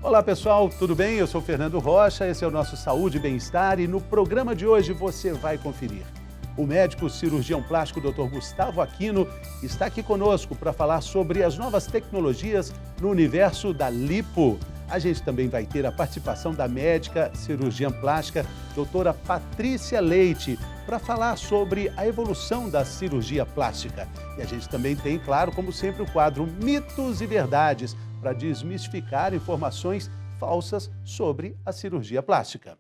Olá pessoal, tudo bem? Eu sou Fernando Rocha, esse é o nosso Saúde e Bem-Estar e no programa de hoje você vai conferir. O médico cirurgião plástico Dr. Gustavo Aquino está aqui conosco para falar sobre as novas tecnologias no universo da lipo. A gente também vai ter a participação da médica cirurgiã plástica doutora Patrícia Leite para falar sobre a evolução da cirurgia plástica. E a gente também tem, claro, como sempre, o quadro Mitos e Verdades, para desmistificar informações falsas sobre a cirurgia plástica.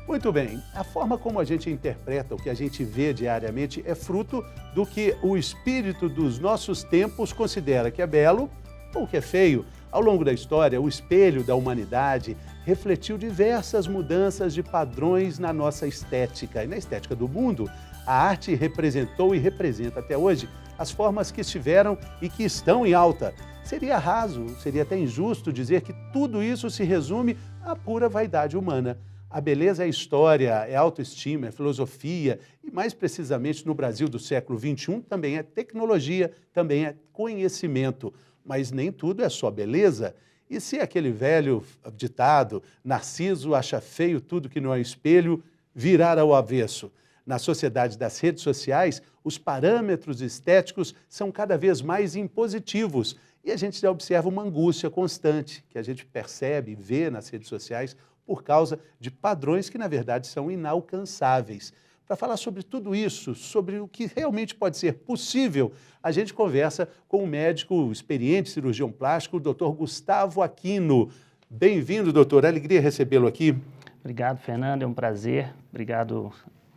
Muito bem, a forma como a gente interpreta o que a gente vê diariamente é fruto do que o espírito dos nossos tempos considera que é belo ou que é feio. Ao longo da história, o espelho da humanidade refletiu diversas mudanças de padrões na nossa estética. E na estética do mundo, a arte representou e representa até hoje as formas que estiveram e que estão em alta. Seria raso, seria até injusto dizer que tudo isso se resume à pura vaidade humana. A beleza é história, é autoestima, é filosofia e, mais precisamente, no Brasil do século XXI, também é tecnologia, também é conhecimento. Mas nem tudo é só beleza. E se aquele velho ditado, Narciso acha feio tudo que não é espelho, virar ao avesso? Na sociedade das redes sociais, os parâmetros estéticos são cada vez mais impositivos. E a gente já observa uma angústia constante que a gente percebe e vê nas redes sociais por causa de padrões que, na verdade, são inalcançáveis. Para falar sobre tudo isso, sobre o que realmente pode ser possível, a gente conversa com o médico experiente, cirurgião plástico, o Dr. Gustavo Aquino. Bem-vindo, doutor. Alegria recebê-lo aqui. Obrigado, Fernando. É um prazer. Obrigado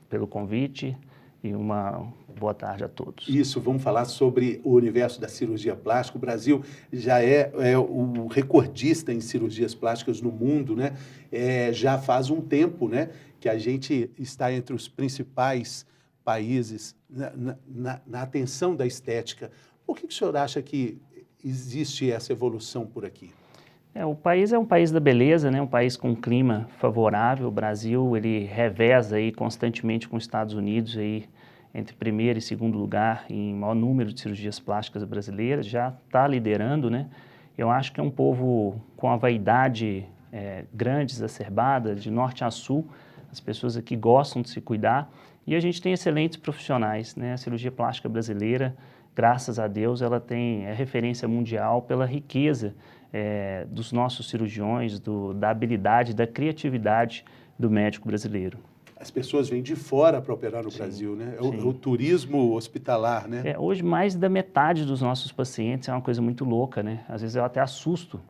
pelo convite e uma boa tarde a todos. Isso, vamos falar sobre o universo da cirurgia plástica. O Brasil já é o recordista em cirurgias plásticas no mundo, né? Já faz um tempo, né, que a gente está entre os principais países na atenção da estética. Por que o senhor acha que existe essa evolução por aqui? O país é um país da beleza, né? Um país com um clima favorável. O Brasil, ele reveza aí constantemente com os Estados Unidos aí, entre primeiro e segundo lugar em maior número de cirurgias plásticas brasileiras, já está liderando, né? Eu acho que é um povo com a vaidade grande, exacerbada, de norte a sul. As pessoas aqui gostam de se cuidar e a gente tem excelentes profissionais, né? A cirurgia plástica brasileira, graças a Deus, ela é referência mundial pela riqueza dos nossos cirurgiões, da habilidade, da criatividade do médico brasileiro. As pessoas vêm de fora para operar no Brasil, né? É o turismo hospitalar, né? Hoje, mais da metade dos nossos pacientes é uma coisa muito louca, né? Às vezes eu até assusto.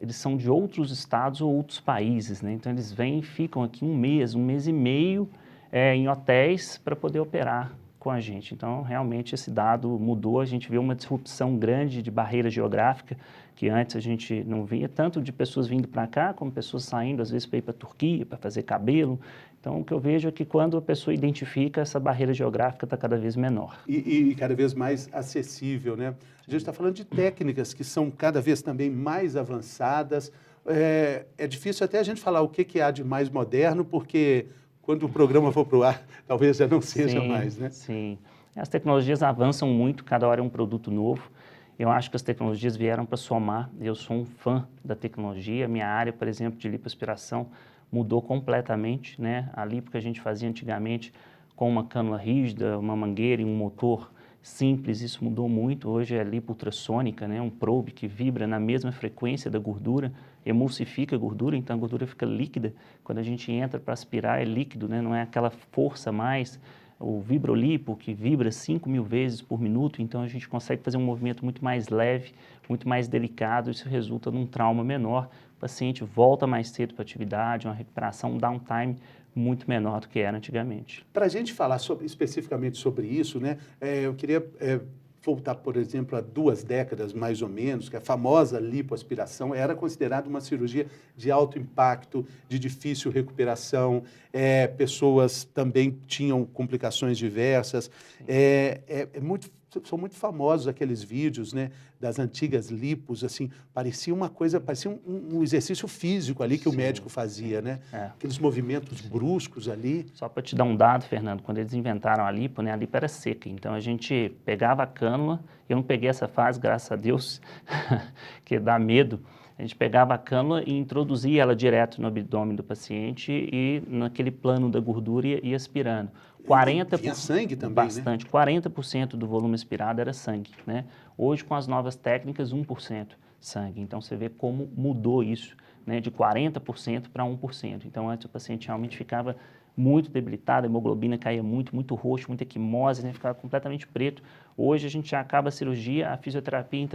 Eles são de outros estados ou outros países, né? Então, eles vêm e ficam aqui um mês e meio em hotéis para poder operar com a gente. Então, realmente, esse dado mudou. A gente vê uma disrupção grande de barreira geográfica, que antes a gente não via, tanto de pessoas vindo para cá, como pessoas saindo, às vezes, para ir para a Turquia, para fazer cabelo. Então, o que eu vejo é que quando a pessoa identifica, essa barreira geográfica está cada vez menor. E cada vez mais acessível, né? A gente está falando de técnicas que são cada vez também mais avançadas. É difícil até a gente falar o que há de mais moderno, porque quando o programa for para o ar, talvez já não seja mais, né? Sim. As tecnologias avançam muito, cada hora é um produto novo. Eu acho que as tecnologias vieram para somar. Eu sou um fã da tecnologia. Minha área, por exemplo, de lipoaspiração mudou completamente, né? A lipo que a gente fazia antigamente com uma cânula rígida, uma mangueira e um motor simples, isso mudou muito. Hoje é lipo ultrassônica, né? Um probe que vibra na mesma frequência da gordura, emulsifica a gordura, então a gordura fica líquida. Quando a gente entra para aspirar é líquido, né? Não é aquela força mais. O vibrolipo, que vibra 5.000 vezes por minuto, então a gente consegue fazer um movimento muito mais leve, muito mais delicado, isso resulta num trauma menor. O paciente volta mais cedo para a atividade, uma recuperação, um downtime muito menor do que era antigamente. Para a gente falar especificamente sobre isso, né, eu queria voltar, por exemplo, a 2 décadas mais ou menos, que a famosa lipoaspiração era considerada uma cirurgia de alto impacto, de difícil recuperação, pessoas também tinham complicações diversas. É muito são muito famosos aqueles vídeos, né, das antigas lipos, assim, parecia uma coisa, parecia um exercício físico ali que o médico fazia, né? Aqueles movimentos bruscos ali. Só para te dar um dado, Fernando, quando eles inventaram a lipo, né, a lipo era seca, então a gente pegava a cânula, eu não peguei essa fase, graças a Deus, que dá medo. A gente pegava a cânula e introduzia ela direto no abdômen do paciente e naquele plano da gordura ia aspirando. 40%, tinha sangue também, bastante, né? 40% do volume aspirado era sangue, né? Hoje, com as novas técnicas, 1% sangue. Então, você vê como mudou isso, né? De 40% para 1%. Então, antes o paciente realmente ficava muito debilitado, a hemoglobina caía muito, muito roxo, muita equimose, né? Ficava completamente preto. Hoje a gente já acaba a cirurgia, a fisioterapia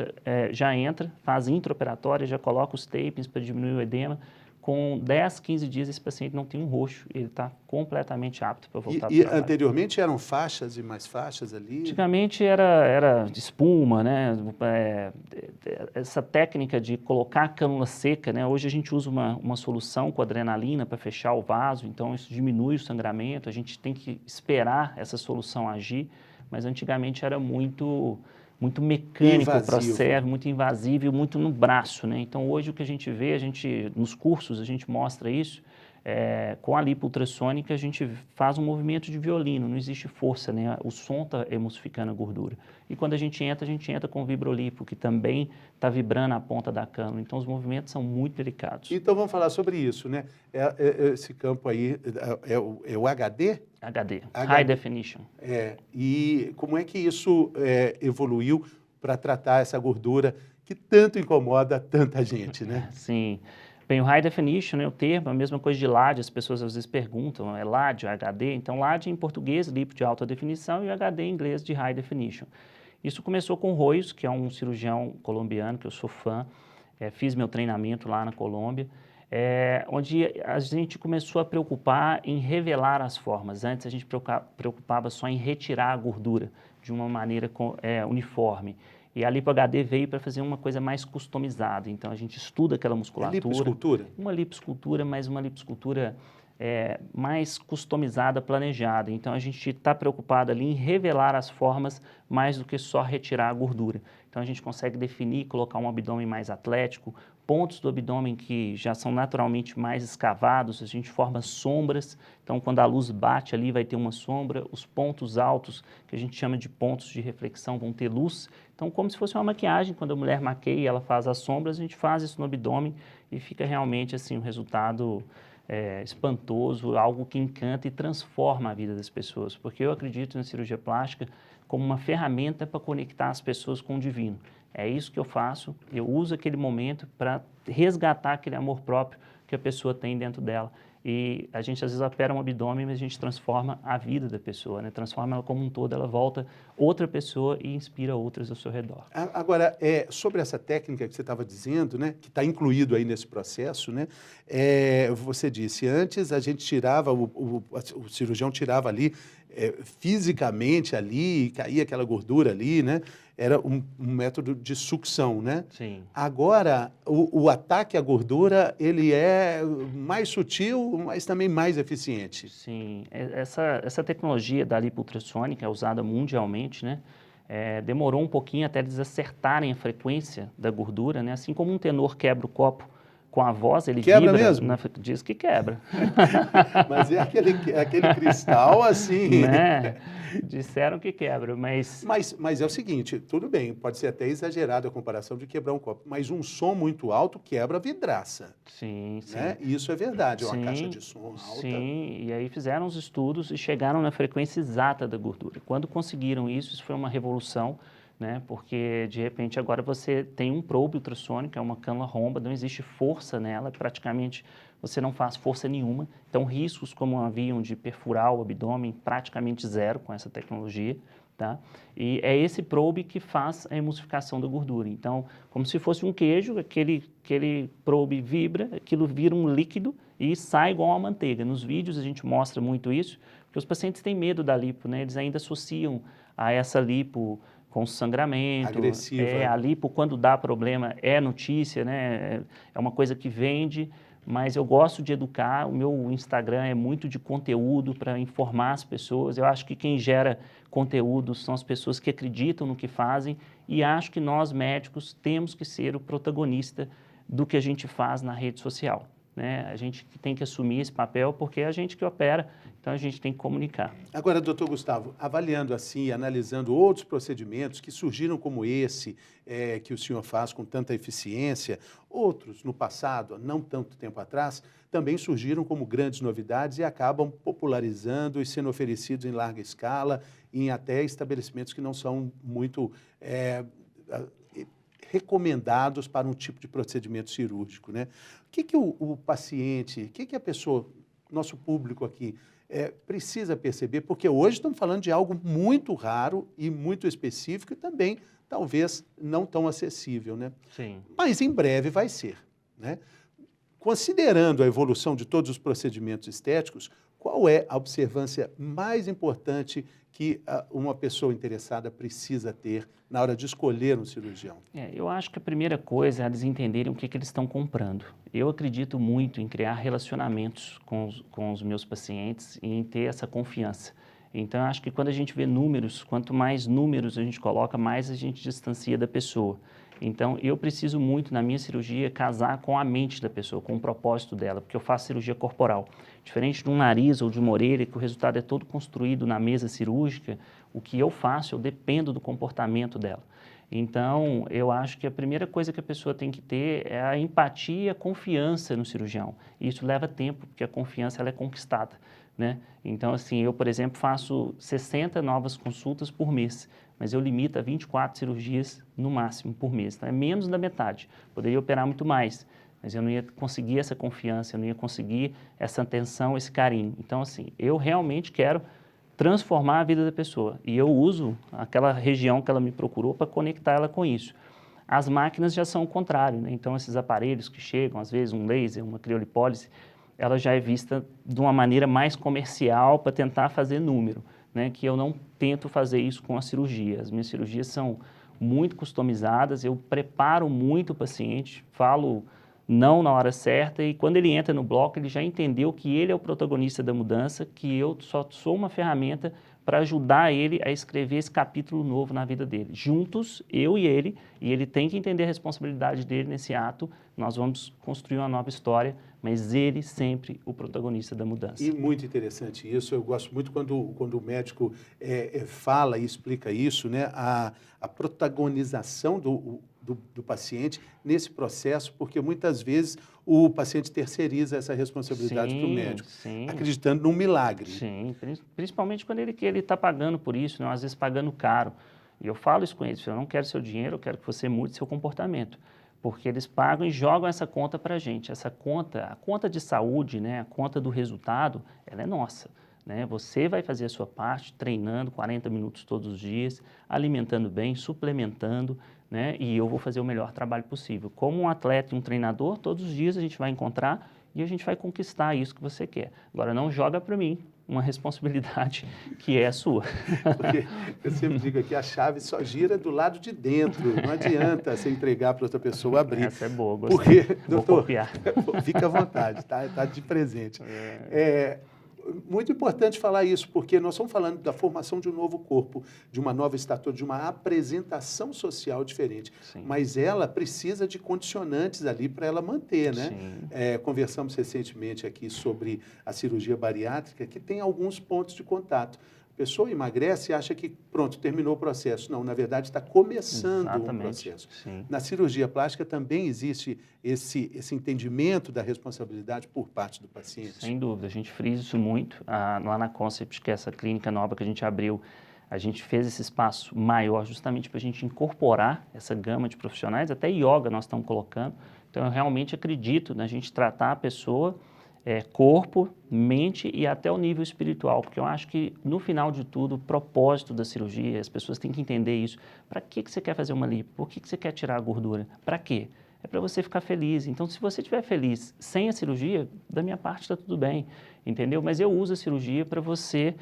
já entra, faz intraoperatória, já coloca os tapings para diminuir o edema. Com 10, 15 dias esse paciente não tem um roxo, ele está completamente apto para voltar para o trabalho. Anteriormente eram faixas e mais faixas ali? Antigamente era espuma, né? Essa técnica de colocar a cânula seca, né? Hoje a gente usa uma solução com adrenalina para fechar o vaso, então isso diminui o sangramento, a gente tem que esperar essa solução agir, mas antigamente era muito mecânico o processo, muito invasivo e muito no braço, né? Então, hoje o que a gente vê, nos cursos a gente mostra isso, com a lipo ultrassônica a gente faz um movimento de violino, não existe força, né? O som está emulsificando a gordura. E quando a gente entra com o vibrolipo, que também está vibrando a ponta da cânula. Então, os movimentos são muito delicados. Então, vamos falar sobre isso, né? Esse campo aí é o HD? HD, High Definition. E como é que isso evoluiu para tratar essa gordura que tanto incomoda tanta gente, né? Sim. Bem, o High Definition, né, o termo, a mesma coisa de LAD, as pessoas às vezes perguntam, é LAD ou HD? Então, LAD em português, lipo de alta definição, e HD em inglês de High Definition. Isso começou com o Royos, que é um cirurgião colombiano, que eu sou fã, fiz meu treinamento lá na Colômbia, onde a gente começou a preocupar em revelar as formas. Antes a gente preocupava só em retirar a gordura de uma maneira uniforme. E a Lipo HD veio para fazer uma coisa mais customizada. Então, a gente estuda aquela musculatura. Lipoescultura? Uma lipoescultura, mas uma lipoescultura mais customizada, planejada. Então, a gente está preocupado ali em revelar as formas mais do que só retirar a gordura. Então, a gente consegue definir, colocar um abdômen mais atlético, pontos do abdômen que já são naturalmente mais escavados, a gente forma sombras, então quando a luz bate ali vai ter uma sombra, os pontos altos, que a gente chama de pontos de reflexão, vão ter luz, então como se fosse uma maquiagem, quando a mulher maqueia, ela faz as sombras, a gente faz isso no abdômen e fica realmente assim um resultado espantoso, algo que encanta e transforma a vida das pessoas, porque eu acredito na cirurgia plástica como uma ferramenta para conectar as pessoas com o divino. É isso que eu faço, eu uso aquele momento para resgatar aquele amor próprio que a pessoa tem dentro dela. E a gente às vezes opera um abdômen, mas a gente transforma a vida da pessoa, né? Transforma ela como um todo, ela volta outra pessoa e inspira outras ao seu redor. Agora, sobre essa técnica que você estava dizendo, né, que está incluído aí nesse processo, né, você disse, antes a gente tirava, o cirurgião tirava ali, fisicamente ali, caía aquela gordura ali, né? Era um método de sucção, né? Sim. Agora, o ataque à gordura, ele é mais sutil, mas também mais eficiente. Sim. Essa tecnologia da lipo ultrassônica é usada mundialmente, né? Demorou um pouquinho até eles acertarem a frequência da gordura, né? Assim como um tenor quebra o copo com a voz, ele quebra vibra, mesmo? Diz que quebra. Mas é aquele cristal assim... Né? Disseram que quebra, mas... Mas é o seguinte, tudo bem, pode ser até exagerado a comparação de quebrar um copo, mas um som muito alto quebra a vidraça. Sim, sim. Né? E isso é verdade, é uma Sim, caixa de som alta. Sim, e aí fizeram os estudos e chegaram na frequência exata da gordura. Quando conseguiram isso foi uma revolução, né? Porque de repente agora você tem um probe ultrassônico, é uma cânula romba, não existe força nela, praticamente você não faz força nenhuma. Então riscos como haviam de perfurar o abdômen, praticamente zero com essa tecnologia, tá? E é esse probe que faz a emulsificação da gordura. Então, como se fosse um queijo, aquele probe vibra, aquilo vira um líquido e sai igual uma manteiga. Nos vídeos a gente mostra muito isso, porque os pacientes têm medo da lipo, né? Eles ainda associam a essa lipo com sangramento. Agressiva. A lipo, quando dá problema, é notícia, né? É uma coisa que vende, mas eu gosto de educar, o meu Instagram é muito de conteúdo para informar as pessoas. Eu acho que quem gera conteúdo são as pessoas que acreditam no que fazem e acho que nós médicos temos que ser o protagonista do que a gente faz na rede social, né? A gente tem que assumir esse papel porque é a gente que opera, então a gente tem que comunicar. Agora, doutor Gustavo, avaliando assim, analisando outros procedimentos que surgiram como esse, que o senhor faz com tanta eficiência, outros no passado, não tanto tempo atrás, também surgiram como grandes novidades e acabam popularizando e sendo oferecidos em larga escala, em até estabelecimentos que não são muito recomendados para um tipo de procedimento cirúrgico, né? O que o paciente, o que a pessoa, nosso público aqui, precisa perceber? Porque hoje estamos falando de algo muito raro e muito específico e também, talvez, não tão acessível, né? Sim. Mas em breve vai ser, né? Considerando a evolução de todos os procedimentos estéticos, qual é a observância mais importante que uma pessoa interessada precisa ter na hora de escolher um cirurgião? Eu acho que a primeira coisa é eles entenderem o que eles estão comprando. Eu acredito muito em criar relacionamentos com os meus pacientes e em ter essa confiança. Então, eu acho que quando a gente vê números, quanto mais números a gente coloca, mais a gente distancia da pessoa. Então, eu preciso muito, na minha cirurgia, casar com a mente da pessoa, com o propósito dela, porque eu faço cirurgia corporal. Diferente de um nariz ou de uma orelha, que o resultado é todo construído na mesa cirúrgica, o que eu faço, eu dependo do comportamento dela. Então, eu acho que a primeira coisa que a pessoa tem que ter é a empatia e a confiança no cirurgião. E isso leva tempo, porque a confiança ela é conquistada, né? Então, assim, eu, por exemplo, faço 60 novas consultas por mês, mas eu limito a 24 cirurgias no máximo por mês. Então, é menos da metade. Poderia operar muito mais, mas eu não ia conseguir essa confiança, eu não ia conseguir essa atenção, esse carinho. Então, assim, eu realmente quero transformar a vida da pessoa. E eu uso aquela região que ela me procurou para conectar ela com isso. As máquinas já são o contrário, né? Então, esses aparelhos que chegam, às vezes um laser, uma criolipólise, ela já é vista de uma maneira mais comercial para tentar fazer número, né? Que eu não tento fazer isso com a cirurgia. As minhas cirurgias são muito customizadas, eu preparo muito o paciente, falo não na hora certa e quando ele entra no bloco ele já entendeu que ele é o protagonista da mudança, que eu só sou uma ferramenta para ajudar ele a escrever esse capítulo novo na vida dele. Juntos, eu e ele tem que entender a responsabilidade dele nesse ato, nós vamos construir uma nova história, mas ele sempre o protagonista da mudança. E muito interessante isso, eu gosto muito quando o médico fala e explica isso, né? A protagonização do paciente nesse processo, porque muitas vezes o paciente terceiriza essa responsabilidade para o médico, acreditando num milagre. Sim, principalmente quando ele está pagando por isso, né? Às vezes pagando caro. E eu falo isso com eles, eu não quero seu dinheiro, eu quero que você mude seu comportamento. Porque eles pagam e jogam essa conta para a gente. Essa conta, a conta de saúde, né? A conta do resultado, ela é nossa. Né? Você vai fazer a sua parte, treinando 40 minutos todos os dias, alimentando bem, suplementando, né? E eu vou fazer o melhor trabalho possível. Como um atleta e um treinador, todos os dias a gente vai encontrar e a gente vai conquistar isso que você quer. Agora, não joga para mim uma responsabilidade que é a sua. Porque eu sempre digo que a chave só gira do lado de dentro, não adianta você entregar para outra pessoa abrir. Essa é boa, gostei. Porque, doutor, fica à vontade, tá de presente. Muito importante falar isso, porque nós estamos falando da formação de um novo corpo, de uma nova estatura, de uma apresentação social diferente. Sim. Mas ela precisa de condicionantes ali para ela manter, né? Conversamos recentemente aqui sobre a cirurgia bariátrica, que tem alguns pontos de contato. A pessoa emagrece e acha que, pronto, terminou o processo. Não, na verdade, está começando um processo. Sim. Na cirurgia plástica também existe esse entendimento da responsabilidade por parte do paciente. Sem dúvida, a gente frisa isso muito. Lá na Concept, que é essa clínica nova que a gente abriu, a gente fez esse espaço maior justamente para a gente incorporar essa gama de profissionais, até yoga nós estamos colocando. Então, eu realmente acredito na gente tratar a pessoa corpo, mente e até o nível espiritual, porque eu acho que no final de tudo, o propósito da cirurgia, as pessoas têm que entender isso. Para que você quer fazer uma lipo? Por que você quer tirar a gordura? Para quê? É para você ficar feliz. Então, se você estiver feliz sem a cirurgia, da minha parte está tudo bem, entendeu? Mas eu uso a cirurgia para você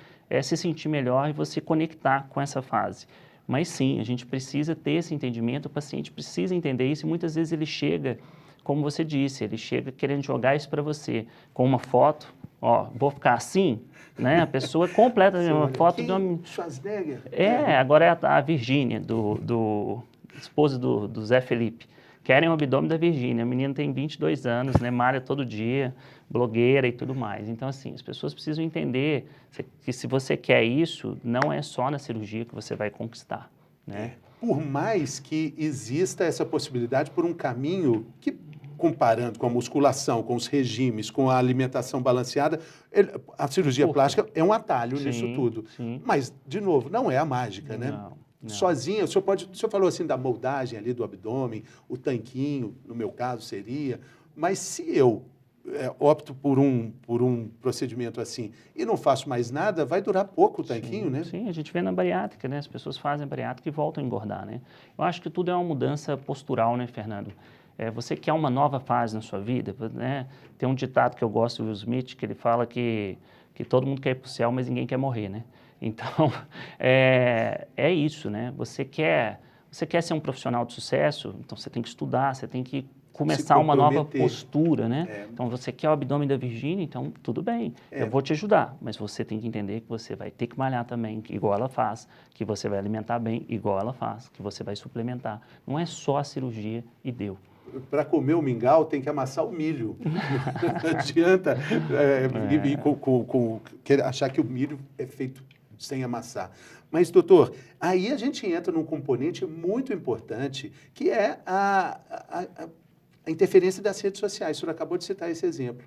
se sentir melhor e você conectar com essa fase. Mas sim, a gente precisa ter esse entendimento, o paciente precisa entender isso e muitas vezes ele chega como você disse, ele chega querendo jogar isso para você, com uma foto, ó, vou ficar assim, né? A pessoa é completa, uma foto de uma... Schwarzenegger. Agora é a Virgínia, do esposa do Zé Felipe. Querem o abdômen da Virgínia. A menina tem 22 anos, né? Malha todo dia, blogueira e tudo mais. Então, assim, as pessoas precisam entender que se você quer isso, não é só na cirurgia que você vai conquistar, né? Por mais que exista essa possibilidade por um caminho que, comparando com a musculação, com os regimes, com a alimentação balanceada, a cirurgia plástica é um atalho nisso tudo. Sim. Mas, de novo, não é a mágica, né? Não. Sozinha, o senhor falou assim da moldagem ali do abdômen, o tanquinho, no meu caso seria, mas se eu opto por um procedimento assim e não faço mais nada, vai durar pouco o tanquinho, né? Sim, a gente vê na bariátrica, né? As pessoas fazem a bariátrica e voltam a engordar, né? Eu acho que tudo é uma mudança postural, né, Fernando? Você quer uma nova fase na sua vida, né? Tem um ditado que eu gosto do Will Smith, que ele fala que todo mundo quer ir para o céu, mas ninguém quer morrer, né? Então, é isso, né? Você quer ser um profissional de sucesso, então você tem que estudar, você tem que começar uma nova postura, né? Então, você quer o abdômen da Virgínia, então tudo bem, eu vou te ajudar, mas você tem que entender que você vai ter que malhar também, igual ela faz, que você vai alimentar bem, igual ela faz, que você vai suplementar. Não é só a cirurgia e deu. Para comer o mingau tem que amassar o milho. Não adianta achar que o milho é feito sem amassar. Mas, doutor, aí a gente entra num componente muito importante, que é a interferência das redes sociais. O senhor acabou de citar esse exemplo.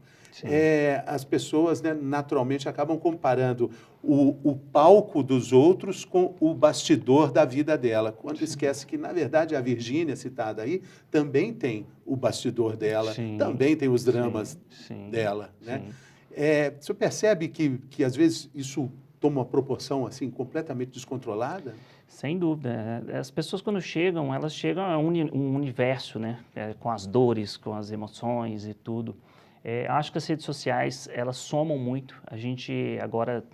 As pessoas, né, naturalmente acabam comparando o palco dos outros com o bastidor da vida dela, quando esquece que, na verdade, a Virgínia, citada aí, também tem o bastidor dela, também tem os dramas dela, né? O senhor percebe que, às vezes, isso toma uma proporção assim completamente descontrolada? Sem dúvida. As pessoas quando chegam, elas chegam a um universo, né? Com as dores, com as emoções e tudo. Acho que as redes sociais, elas somam muito. A gente agora,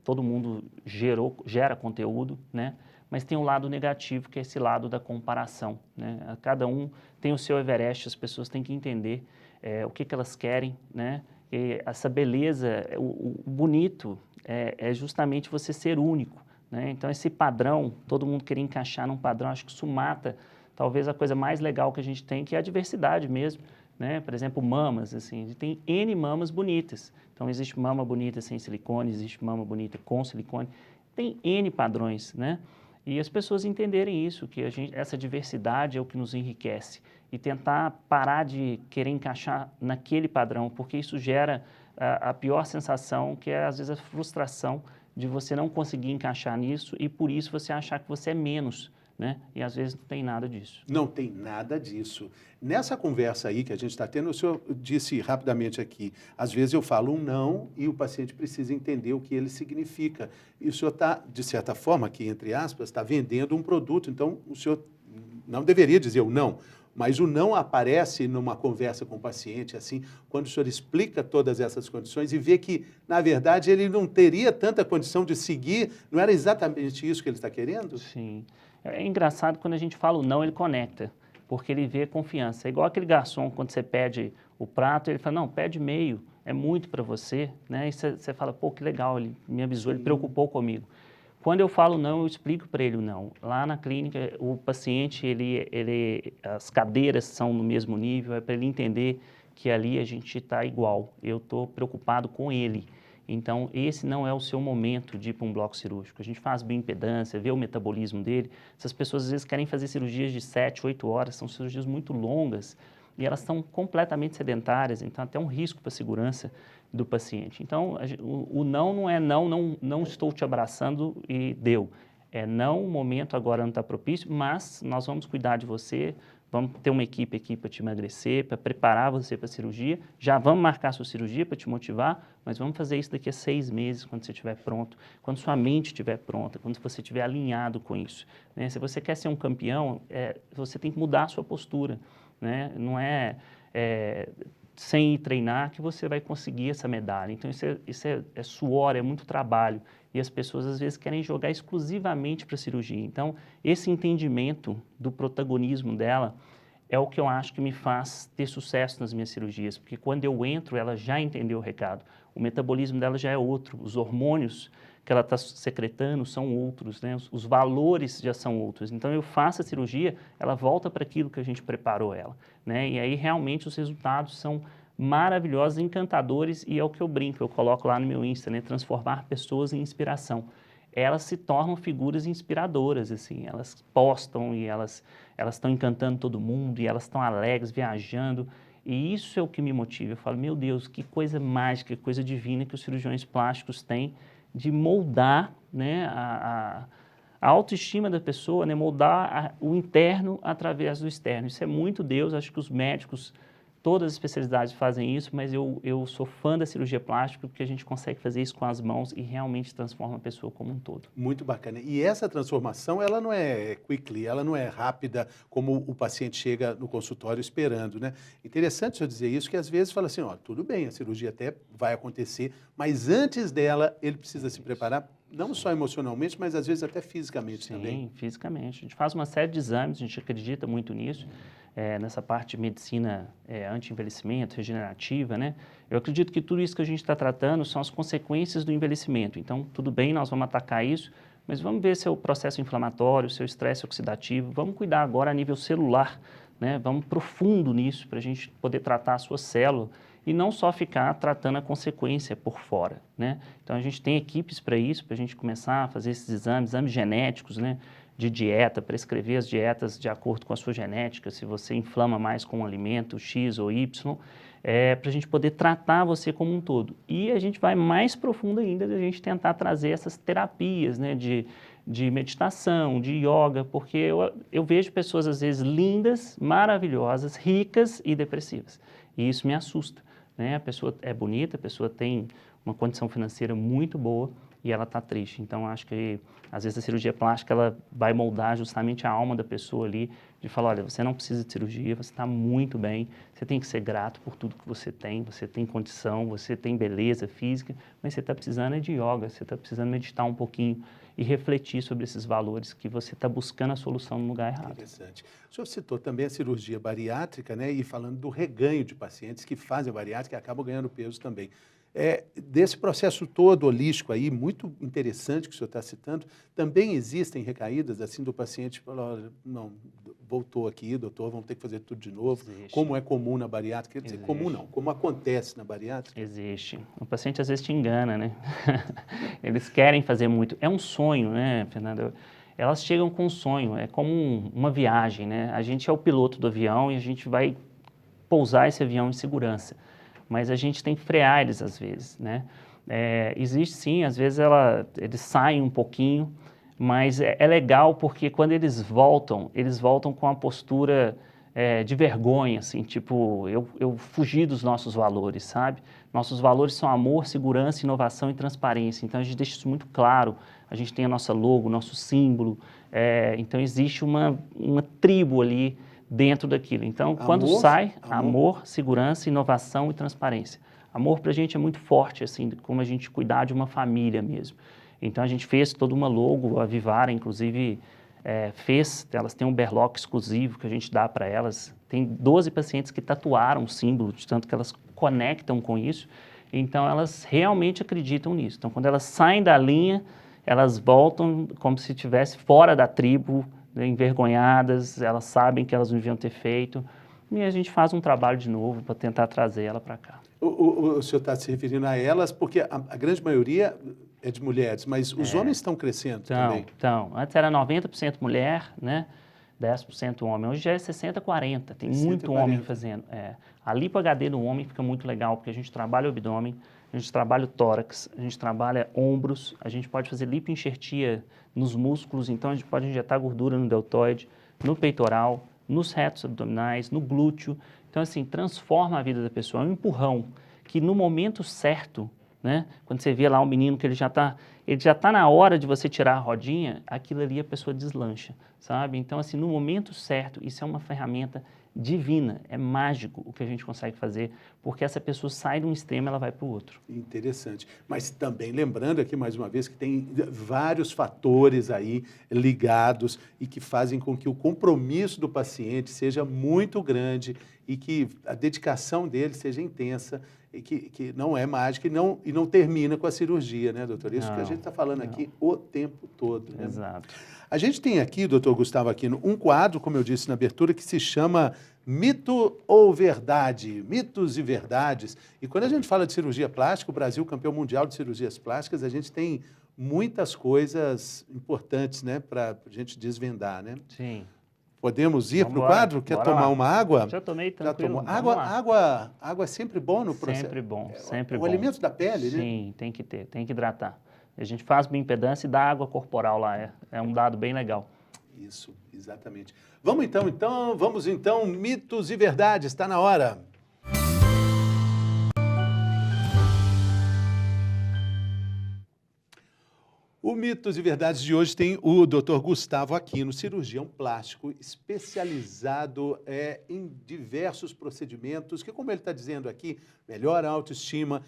todo mundo gera conteúdo, né? Mas tem um lado negativo, que é esse lado da comparação, né? Cada um tem o seu Everest, as pessoas têm que entender o que elas querem, né? E essa beleza, o bonito é justamente você ser único, né? Então, esse padrão, todo mundo querer encaixar num padrão, acho que isso mata talvez a coisa mais legal que a gente tem, que é a diversidade mesmo, né? Por exemplo, mamas, assim, a gente tem N mamas bonitas. Então, existe mama bonita sem silicone, existe mama bonita com silicone, tem N padrões, né? E as pessoas entenderem isso, que essa diversidade é o que nos enriquece. E tentar parar de querer encaixar naquele padrão, porque isso gera a pior sensação, que é, às vezes, a frustração de você não conseguir encaixar nisso e, por isso, você achar que você é menos, né? E, às vezes, não tem nada disso. Não tem nada disso. Nessa conversa aí que a gente está tendo, o senhor disse rapidamente aqui, às vezes eu falo um não e o paciente precisa entender o que ele significa. E o senhor está, de certa forma, aqui, entre aspas, está vendendo um produto. Então, o senhor não deveria dizer o não, mas o não aparece numa conversa com o paciente, assim, quando o senhor explica todas essas condições e vê que, na verdade, ele não teria tanta condição de seguir, não era exatamente isso que ele está querendo? Sim. É engraçado, quando a gente fala o não, ele conecta, porque ele vê confiança. É igual aquele garçom, quando você pede o prato, ele fala, não, pede meio, é muito para você, né? E você fala, pô, que legal, ele me avisou, ele preocupou comigo. Quando eu falo não, eu explico para ele o não. Lá na clínica, o paciente, as cadeiras são no mesmo nível, é para ele entender que ali a gente está igual. Eu estou preocupado com ele. Então, esse não é o seu momento de ir para um bloco cirúrgico. A gente faz bioimpedância, vê o metabolismo dele. Essas pessoas, às vezes, querem fazer cirurgias de 7, 8 horas, são cirurgias muito longas e elas estão completamente sedentárias, então até um risco para a segurança do paciente. Então, o não é não estou te abraçando e deu. É não, o momento agora não está propício, mas nós vamos cuidar de você, vamos ter uma equipe aqui para te emagrecer, para preparar você para a cirurgia, já vamos marcar a sua cirurgia para te motivar, mas vamos fazer isso daqui a 6 meses, quando você estiver pronto, quando sua mente estiver pronta, quando você estiver alinhado com isso, né? Se você quer ser um campeão, você tem que mudar a sua postura, né? Não é sem ir treinar que você vai conseguir essa medalha. Então, isso é suor, é muito trabalho. E as pessoas, às vezes, querem jogar exclusivamente para a cirurgia. Então, esse entendimento do protagonismo dela é o que eu acho que me faz ter sucesso nas minhas cirurgias, porque quando eu entro, ela já entendeu o recado. O metabolismo dela já é outro, os hormônios que ela está secretando são outros, né? Os valores já são outros. Então, eu faço a cirurgia, ela volta para aquilo que a gente preparou ela, né? E aí, realmente, os resultados são maravilhosos, encantadores, e é o que eu brinco, eu coloco lá no meu Insta, né? Transformar pessoas em inspiração. Elas se tornam figuras inspiradoras, assim, elas postam e elas estão encantando todo mundo e elas estão alegres, viajando, e isso é o que me motiva. Eu falo, meu Deus, que coisa mágica, que coisa divina que os cirurgiões plásticos têm de moldar, né, a autoestima da pessoa, né, moldar o interno através do externo. Isso é muito Deus, acho que os médicos, todas as especialidades fazem isso, mas eu sou fã da cirurgia plástica porque a gente consegue fazer isso com as mãos e realmente transforma a pessoa como um todo. Muito bacana. E essa transformação, ela não é quickly, ela não é rápida, como o paciente chega no consultório esperando, né? Interessante eu dizer isso, que às vezes fala assim, ó, tudo bem, a cirurgia até vai acontecer, mas antes dela, ele precisa se preparar, não só emocionalmente, mas às vezes até fisicamente também. Sim, fisicamente. A gente faz uma série de exames, a gente acredita muito nisso, nessa parte de medicina anti-envelhecimento, regenerativa, né? Eu acredito que tudo isso que a gente está tratando são as consequências do envelhecimento. Então, tudo bem, nós vamos atacar isso, mas vamos ver seu processo inflamatório, seu estresse oxidativo, vamos cuidar agora a nível celular, né? Vamos profundo nisso para a gente poder tratar a sua célula e não só ficar tratando a consequência por fora, né? Então, a gente tem equipes para isso, para a gente começar a fazer esses exames genéticos, né? De dieta, prescrever as dietas de acordo com a sua genética, se você inflama mais com um alimento X ou Y, para a gente poder tratar você como um todo. E a gente vai mais profundo ainda, a gente tentar trazer essas terapias, né, de meditação, de yoga, porque eu vejo pessoas, às vezes, lindas, maravilhosas, ricas e depressivas. E isso me assusta, né? A pessoa é bonita, a pessoa tem uma condição financeira muito boa, e ela está triste. Então, acho que, às vezes, a cirurgia plástica ela vai moldar justamente a alma da pessoa ali, de falar, olha, você não precisa de cirurgia, você está muito bem, você tem que ser grato por tudo que você tem condição, você tem beleza física, mas você está precisando de yoga, você está precisando meditar um pouquinho e refletir sobre esses valores que você está buscando a solução no lugar errado. Interessante. O senhor citou também a cirurgia bariátrica, né? E falando do reganho de pacientes que fazem a bariátrica e acabam ganhando peso também. Desse processo todo holístico aí, muito interessante que o senhor está citando, também existem recaídas assim do paciente falar, olha, não, voltou aqui, doutor, vamos ter que fazer tudo de novo. Existe. Como é comum na bariátrica? Quer dizer, comum não, como acontece na bariátrica? Existe. O paciente às vezes te engana, né? Eles querem fazer muito. É um sonho, né, Fernanda? Elas chegam com um sonho, é como uma viagem, né? A gente é o piloto do avião e a gente vai pousar esse avião em segurança. Mas a gente tem que frear eles às vezes, né? Existe sim, às vezes eles saem um pouquinho, mas é legal porque quando eles voltam com a postura de vergonha, assim, tipo, eu fugi dos nossos valores, sabe? Nossos valores são amor, segurança, inovação e transparência, então a gente deixa isso muito claro, a gente tem a nossa logo, nosso símbolo, então existe uma tribo ali, dentro daquilo. Então, quando sai, amor, segurança, inovação e transparência. Amor para a gente é muito forte, assim, como a gente cuidar de uma família mesmo. Então, a gente fez toda uma logo, a Vivara, inclusive, elas têm um berlock exclusivo que a gente dá para elas. Tem 12 pacientes que tatuaram o símbolo, de tanto que elas conectam com isso. Então, elas realmente acreditam nisso. Então, quando elas saem da linha, elas voltam como se estivesse fora da tribo, envergonhadas, elas sabem que elas não deviam ter feito, e a gente faz um trabalho de novo para tentar trazer ela para cá. O senhor está se referindo a elas porque a grande maioria é de mulheres, mas os homens estão crescendo também. Então, antes era 90% mulher, né? 10% homem. Hoje já é 60-40, tem 60, muito 40. Homem fazendo. A lipo HD do homem fica muito legal, porque a gente trabalha o abdômen, a gente trabalha o tórax, a gente trabalha ombros, a gente pode fazer lipoenxertia nos músculos, então a gente pode injetar gordura no deltoide, no peitoral, nos retos abdominais, no glúteo. Então, assim, transforma a vida da pessoa. É um empurrão que no momento certo, né? Quando você vê lá um menino que ele já tá na hora de você tirar a rodinha, aquilo ali a pessoa deslancha, sabe? Então, assim, no momento certo, isso é uma ferramenta divina, é mágico o que a gente consegue fazer, porque essa pessoa sai de um extremo e ela vai para o outro. Interessante. Mas também lembrando aqui mais uma vez que tem vários fatores aí ligados e que fazem com que o compromisso do paciente seja muito grande e que a dedicação dele seja intensa e que não é mágica e não termina com a cirurgia, né, doutor? Isso que a gente está falando aqui o tempo todo. Né? Exato. A gente tem aqui, doutor Gustavo Aquino, um quadro, como eu disse na abertura, que se chama Mito ou Verdade? Mitos e Verdades. E quando a gente fala de cirurgia plástica, o Brasil, campeão mundial de cirurgias plásticas, a gente tem muitas coisas importantes, né, para a gente desvendar, né? Sim. Podemos ir para o quadro? Quer Bora tomar lá. uma água? Já tomei, Já tranquilo. tomou. Água é sempre bom no processo? Sempre bom, sempre o bom. alimento da pele, né? Sim, tem que ter, tem que hidratar. A gente faz bioimpedância e dá água corporal lá, é um dado bem legal. Isso, exatamente. Vamos então, mitos e verdades, está na hora. O Mitos e Verdades de hoje tem o Dr. Gustavo Aquino, cirurgião plástico, especializado em diversos procedimentos que, como ele está dizendo aqui, melhora a autoestima,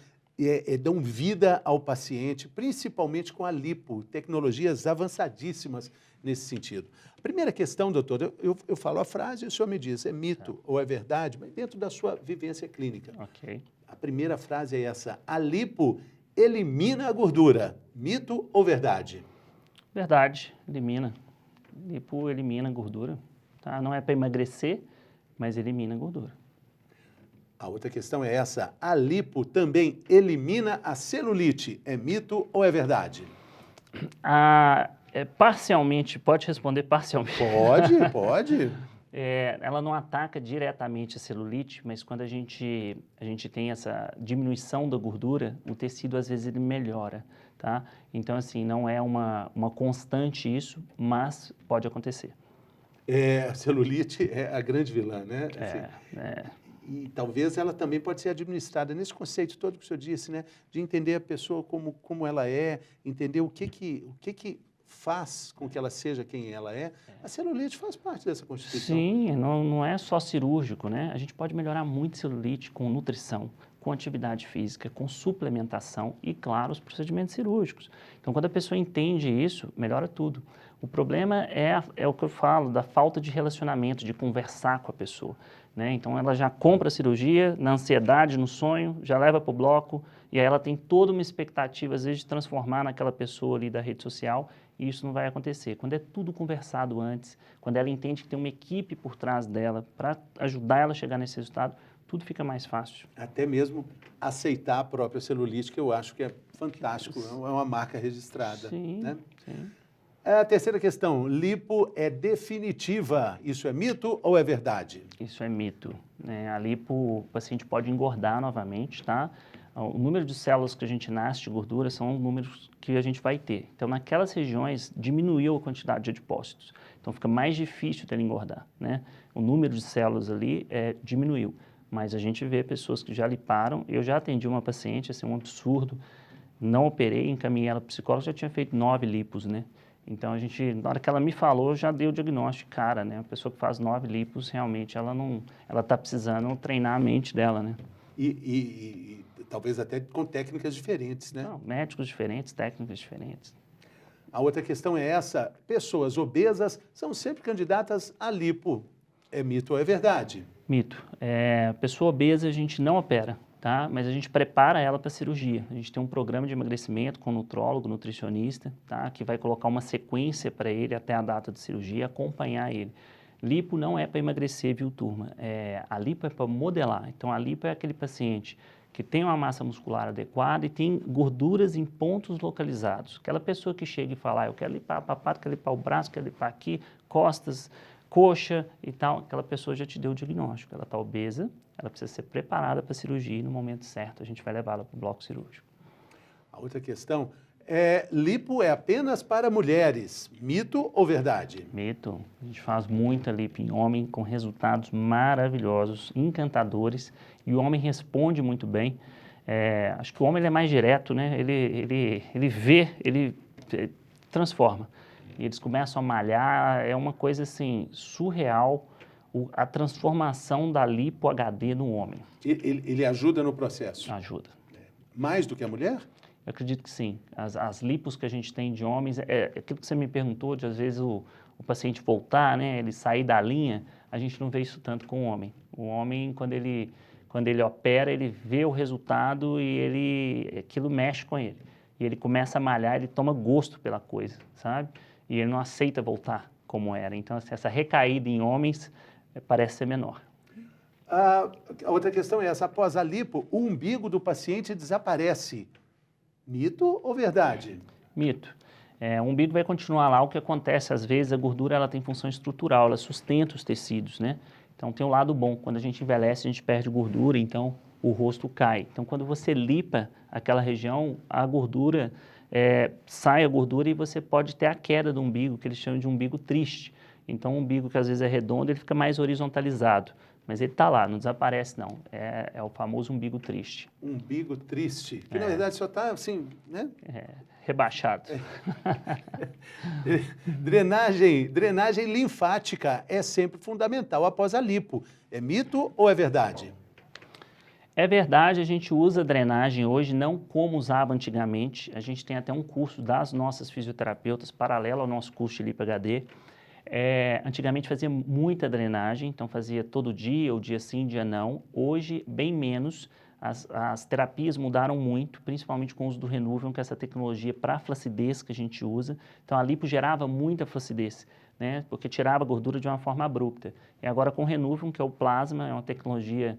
dão vida ao paciente, principalmente com a lipo, tecnologias avançadíssimas nesse sentido. A primeira questão, doutor, eu falo a frase e o senhor me diz, é mito ou é verdade, mas dentro da sua vivência clínica. Ok. A primeira frase é essa, a lipo elimina a gordura, mito ou verdade? Verdade, elimina. Lipo elimina a gordura, tá? Não é para emagrecer, mas elimina a gordura. A outra questão é essa, a lipo também elimina a celulite, é mito ou é verdade? Parcialmente, pode responder parcialmente. Pode. Ela não ataca diretamente a celulite, mas quando a gente tem essa diminuição da gordura, o tecido às vezes ele melhora, tá? Então, assim, não é uma constante isso, mas pode acontecer. A celulite é a grande vilã, né? E talvez ela também pode ser administrada nesse conceito todo que o senhor disse, né? De entender a pessoa como ela é, entender o que faz com que ela seja quem ela é. A celulite faz parte dessa constituição. Sim, não é só cirúrgico, né? A gente pode melhorar muito celulite com nutrição, com atividade física, com suplementação e, claro, os procedimentos cirúrgicos. Então, quando a pessoa entende isso, melhora tudo. O problema é o que eu falo, da falta de relacionamento, de conversar com a pessoa, né? Então, ela já compra a cirurgia, na ansiedade, no sonho, já leva para o bloco, e aí ela tem toda uma expectativa, às vezes, de transformar naquela pessoa ali da rede social, e isso não vai acontecer. Quando é tudo conversado antes, quando ela entende que tem uma equipe por trás dela para ajudar ela a chegar nesse resultado, tudo fica mais fácil. Até mesmo aceitar a própria celulite, que eu acho que é fantástico, é uma marca registrada. Sim, né? sim. A terceira questão, lipo é definitiva, isso é mito ou é verdade? Isso é mito, né? A lipo, o paciente pode engordar novamente, tá? O número de células que a gente nasce de gordura são números que a gente vai ter. Então, naquelas regiões, diminuiu a quantidade de adipócitos. Então, fica mais difícil dele engordar, né? O número de células ali diminuiu. Mas a gente vê pessoas que já liparam. Eu já atendi uma paciente, assim, um absurdo. Não operei, encaminhei ela para o psicólogo, já tinha feito 9 lipos, né? Então, na hora que ela me falou, já deu o diagnóstico, cara, né? A pessoa que faz 9 lipos, realmente, ela está precisando treinar a mente dela, né? E talvez até com técnicas diferentes, né? Não, médicos diferentes, técnicas diferentes. A outra questão é essa, pessoas obesas são sempre candidatas a lipo. É mito ou é verdade? Mito. Pessoa obesa a gente não opera, tá? Mas a gente prepara ela para cirurgia. A gente tem um programa de emagrecimento com nutrólogo, nutricionista, tá? Que vai colocar uma sequência para ele até a data de cirurgia, acompanhar ele. Lipo não é para emagrecer, viu, turma? A lipo é para modelar. Então, a lipo é aquele paciente que tem uma massa muscular adequada e tem gorduras em pontos localizados. Aquela pessoa que chega e fala, eu quero limpar a papada, quero limpar o braço, quero limpar aqui, costas, coxa e tal, aquela pessoa já te deu o diagnóstico. Ela está obesa, ela precisa ser preparada para a cirurgia e no momento certo a gente vai levá-la para o bloco cirúrgico. A outra questão lipo é apenas para mulheres, mito ou verdade? Mito. A gente faz muita lipo em homem com resultados maravilhosos, encantadores, e o homem responde muito bem. Acho que o homem ele é mais direto, né? Ele vê, ele transforma. E eles começam a malhar, é uma coisa assim, surreal a transformação da lipo HD no homem. Ele ajuda no processo? Ajuda. Mais do que a mulher? Eu acredito que sim. As lipos que a gente tem de homens, aquilo que você me perguntou, de às vezes o paciente voltar, né, ele sair da linha, a gente não vê isso tanto com o homem. O homem, quando ele opera, ele vê o resultado e aquilo mexe com ele. E ele começa a malhar, ele toma gosto pela coisa, sabe? E ele não aceita voltar como era. Então, assim, essa recaída em homens parece ser menor. A outra questão é essa, após a lipo, o umbigo do paciente desaparece. Mito ou verdade? Mito. O umbigo vai continuar lá. O que acontece, às vezes, a gordura ela tem função estrutural, ela sustenta os tecidos, né? Então, tem um lado bom. Quando a gente envelhece, a gente perde gordura, então o rosto cai. Então, quando você lipa aquela região, a gordura, sai a gordura e você pode ter a queda do umbigo, que eles chamam de umbigo triste. Então, o umbigo que às vezes é redondo, ele fica mais horizontalizado. Mas ele está lá, não desaparece não. É o famoso umbigo triste. Umbigo triste, que na verdade só está assim, né? Rebaixado. Drenagem linfática é sempre fundamental após a lipo. É mito ou é verdade? É verdade, a gente usa drenagem hoje não como usava antigamente. A gente tem até um curso das nossas fisioterapeutas paralelo ao nosso curso de Lipo HD. Antigamente fazia muita drenagem, então fazia todo dia, ou dia sim, dia não. Hoje, bem menos. As terapias mudaram muito, principalmente com o uso do Renuvium, que é essa tecnologia para flacidez que a gente usa. Então, a lipo gerava muita flacidez, né? Porque tirava a gordura de uma forma abrupta. E agora com o Renuvium, que é o plasma, é uma tecnologia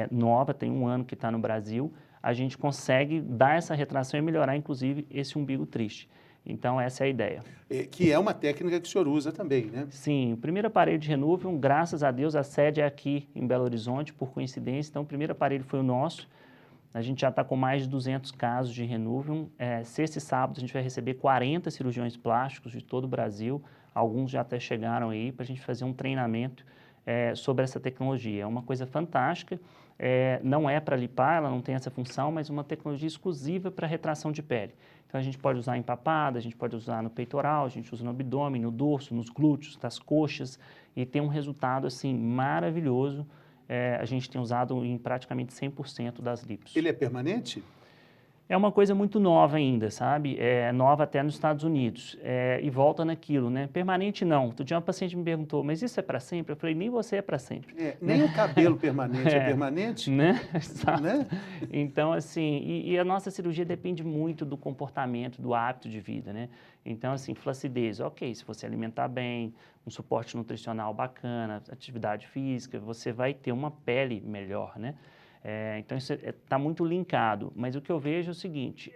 nova, tem 1 ano que está no Brasil, a gente consegue dar essa retração e melhorar, inclusive, esse umbigo triste. Então, essa é a ideia. Que é uma técnica que o senhor usa também, né? Sim, o primeiro aparelho de Renuvium, graças a Deus, a sede é aqui em Belo Horizonte, por coincidência. Então, o primeiro aparelho foi o nosso. A gente já está com mais de 200 casos de Renuvium. Sexta e sábado, a gente vai receber 40 cirurgiões plásticos de todo o Brasil. Alguns já até chegaram aí para a gente fazer um treinamento sobre essa tecnologia. É uma coisa fantástica. Não é para lipar, ela não tem essa função, mas uma tecnologia exclusiva para retração de pele. Então, a gente pode usar em papada, a gente pode usar no peitoral, a gente usa no abdômen, no dorso, nos glúteos, nas coxas, e tem um resultado, assim, maravilhoso. A gente tem usado em praticamente 100% das lipos. Ele é permanente? É uma coisa muito nova ainda, sabe? É nova até nos Estados Unidos. E volta naquilo, né? Permanente não. Outro dia uma paciente me perguntou, mas isso é para sempre? Eu falei, nem você é para sempre. Nem o cabelo permanente é permanente? Né? Exato. Né? Então, assim, e a nossa cirurgia depende muito do comportamento, do hábito de vida, né? Então, assim, flacidez, ok, se você alimentar bem, um suporte nutricional bacana, atividade física, você vai ter uma pele melhor, né? Então, isso está muito linkado. Mas o que eu vejo é o seguinte,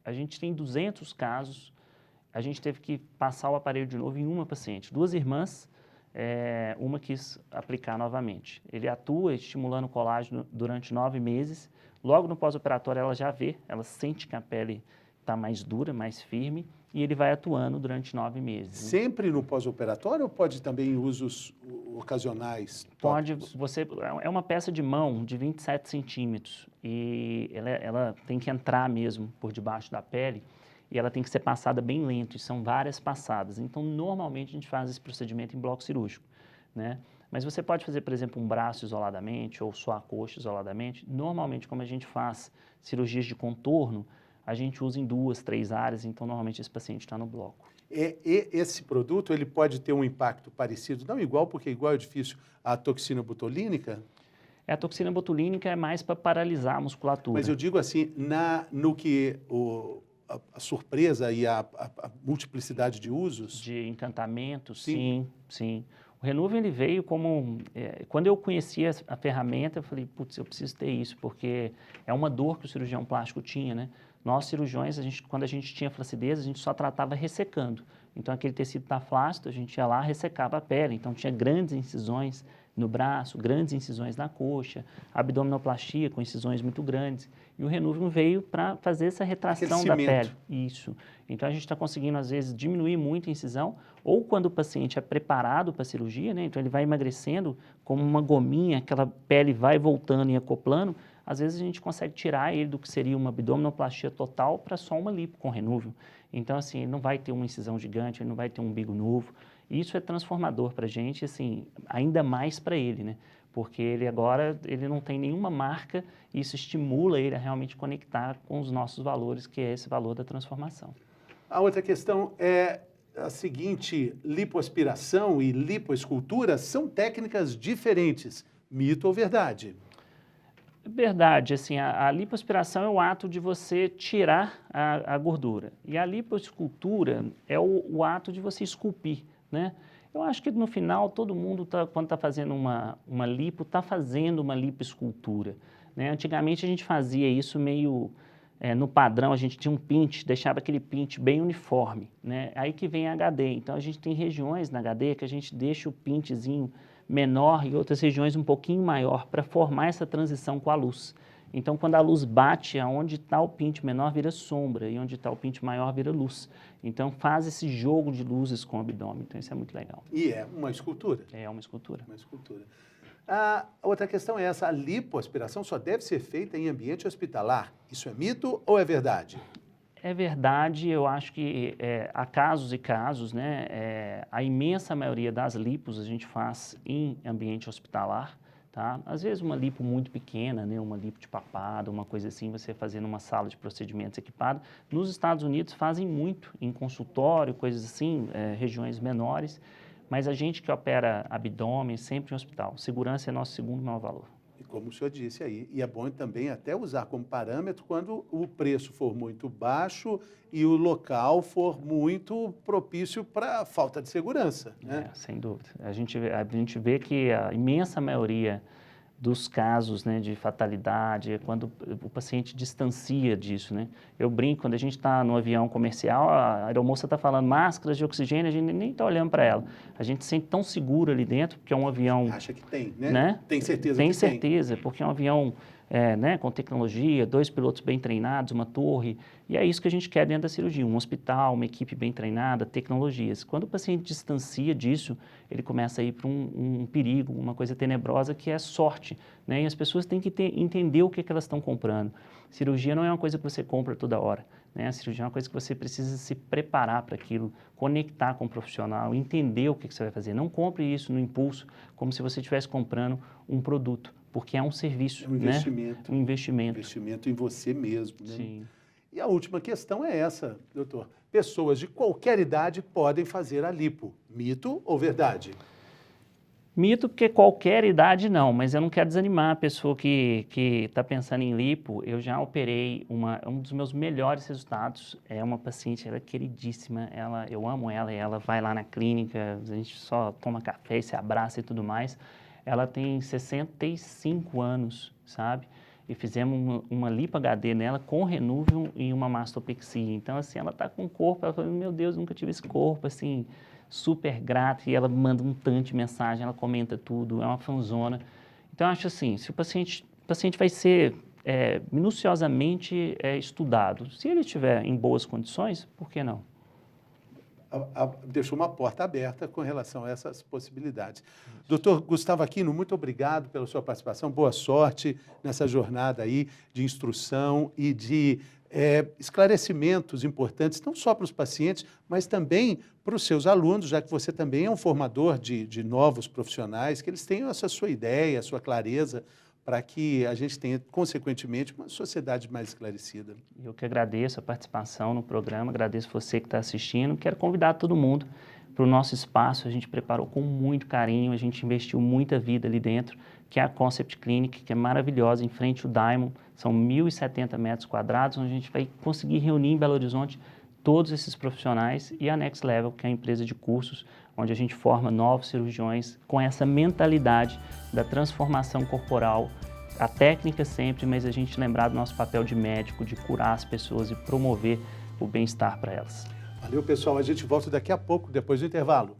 a gente tem 200 casos, a gente teve que passar o aparelho de novo em uma paciente. 2 irmãs, uma quis aplicar novamente. Ele atua estimulando o colágeno durante 9 meses. Logo no pós-operatório ela já vê, ela sente que a pele está mais dura, mais firme, e ele vai atuando durante 9 meses. Sempre no pós-operatório ou pode também em usos ocasionais? Pode, é uma peça de mão de 27 centímetros e ela tem que entrar mesmo por debaixo da pele e ela tem que ser passada bem lento, e são várias passadas. Então, normalmente a gente faz esse procedimento em bloco cirúrgico, né? Mas você pode fazer, por exemplo, um braço isoladamente ou só a coxa isoladamente. Normalmente, como a gente faz cirurgias de contorno, a gente usa em 2, 3 áreas, então normalmente esse paciente está no bloco. Esse produto, ele pode ter um impacto parecido, não igual, porque igual é difícil, a toxina botulínica? A toxina botulínica é mais para paralisar a musculatura. Mas eu digo assim, no que a surpresa e a multiplicidade de usos? De encantamento, sim. O Renuvium, ele veio como... quando eu conhecia a ferramenta, eu falei, putz, eu preciso ter isso, porque é uma dor que o cirurgião plástico tinha, né? Nós, cirurgiões, quando a gente tinha flacidez, a gente só tratava ressecando. Então, aquele tecido está flácido, a gente ia lá, ressecava a pele. Então, tinha grandes incisões no braço, grandes incisões na coxa, abdominoplastia com incisões muito grandes. E o Renuvium veio para fazer essa retração da pele. Isso. Então, a gente está conseguindo, às vezes, diminuir muito a incisão, ou quando o paciente é preparado para a cirurgia, né? Então, ele vai emagrecendo como uma gominha, aquela pele vai voltando e acoplando. Às vezes a gente consegue tirar ele do que seria uma abdominoplastia total para só uma lipo com Renuvium. Então, assim, ele não vai ter uma incisão gigante, ele não vai ter um umbigo novo. E isso é transformador para a gente, assim, ainda mais para ele, né? Porque ele agora ele não tem nenhuma marca e isso estimula ele a realmente conectar com os nossos valores, que é esse valor da transformação. A outra questão é a seguinte: lipoaspiração e lipoescultura são técnicas diferentes. Mito ou verdade? Verdade, assim, a lipoaspiração é o ato de você tirar a gordura. E a lipoescultura é o ato de você esculpir, né? Eu acho que no final todo mundo, quando está fazendo uma lipo, está fazendo uma lipoescultura, né? Antigamente a gente fazia isso meio no padrão, a gente tinha um pinte, deixava aquele pinte bem uniforme, né? Aí que vem a HD. Então a gente tem regiões na HD que a gente deixa o pintezinho menor e outras regiões um pouquinho maior para formar essa transição com a luz. Então, quando a luz bate, aonde está o pinte menor vira sombra e onde está o pinte maior vira luz. Então, faz esse jogo de luzes com o abdômen. Então, isso é muito legal. E é uma escultura? É uma escultura. Uma escultura. A outra questão é essa: a lipoaspiração só deve ser feita em ambiente hospitalar. Isso é mito ou é verdade? É verdade, eu acho que há casos e casos, né? A imensa maioria das lipos a gente faz em ambiente hospitalar, tá? Às vezes uma lipo muito pequena, né? Uma lipo de papada, uma coisa assim, você fazer numa sala de procedimentos equipada. Nos Estados Unidos fazem muito em consultório, coisas assim, regiões menores, mas a gente que opera abdômen sempre em hospital. Segurança é nosso segundo maior valor. E como o senhor disse aí, e é bom também até usar como parâmetro quando o preço for muito baixo e o local for muito propício para falta de segurança, né? Sem dúvida. A gente vê que a imensa maioria dos casos, né, de fatalidade é quando o paciente distancia disso, né? Eu brinco, quando a gente está no avião comercial, a aeromoça está falando máscaras de oxigênio, a gente nem está olhando para ela. A gente se sente tão seguro ali dentro, porque é um avião... Acha que tem, né? Né? Tem certeza Tem que tem. certeza, porque é um avião né, com tecnologia, 2 pilotos bem treinados, uma torre, e é isso que a gente quer dentro da cirurgia, um hospital, uma equipe bem treinada, tecnologias. Quando o paciente distancia disso, ele começa a ir para um perigo, uma coisa tenebrosa que é sorte, né? E as pessoas têm que entender o que elas estão comprando. Cirurgia não é uma coisa que você compra toda hora, né? A cirurgia é uma coisa que você precisa se preparar para aquilo, conectar com o profissional, entender o que você vai fazer. Não compre isso no impulso, como se você estivesse comprando um produto, porque é um serviço, é um investimento, né? Um investimento. Um investimento em você mesmo, né? Sim. E a última questão é essa, doutor. Pessoas de qualquer idade podem fazer a lipo. Mito ou verdade? Mito, porque qualquer idade não, mas eu não quero desanimar a pessoa que está pensando em lipo. Eu já operei um dos meus melhores resultados. É uma paciente, ela é queridíssima, eu amo ela, e ela vai lá na clínica, a gente só toma café e se abraça e tudo mais. Ela tem 65 anos, sabe? E fizemos uma lipo HD nela com Renuvium e uma mastopexia. Então, assim, ela está com o corpo, ela falou, meu Deus, nunca tive esse corpo, assim, super grata. E ela manda um tanto de mensagem, ela comenta tudo, é uma fanzona. Então, eu acho assim, se o paciente vai ser minuciosamente estudado, se ele estiver em boas condições, por que não? Deixou uma porta aberta com relação a essas possibilidades. Doutor Gustavo Aquino, muito obrigado pela sua participação, boa sorte nessa jornada aí de instrução e de esclarecimentos importantes, não só para os pacientes, mas também para os seus alunos, já que você também é um formador de novos profissionais, que eles tenham essa sua ideia, a sua clareza, para que a gente tenha, consequentemente, uma sociedade mais esclarecida. Eu que agradeço a participação no programa, agradeço você que está assistindo. Quero convidar todo mundo para o nosso espaço. A gente preparou com muito carinho, a gente investiu muita vida ali dentro, que é a Concept Clinic, que é maravilhosa, em frente ao Diamond. São 1.070 metros quadrados, onde a gente vai conseguir reunir em Belo Horizonte todos esses profissionais, e a Next Level, que é a empresa de cursos, onde a gente forma novos cirurgiões com essa mentalidade da transformação corporal, a técnica sempre, mas a gente lembrar do nosso papel de médico, de curar as pessoas e promover o bem-estar para elas. Valeu, pessoal. A gente volta daqui a pouco, depois do intervalo.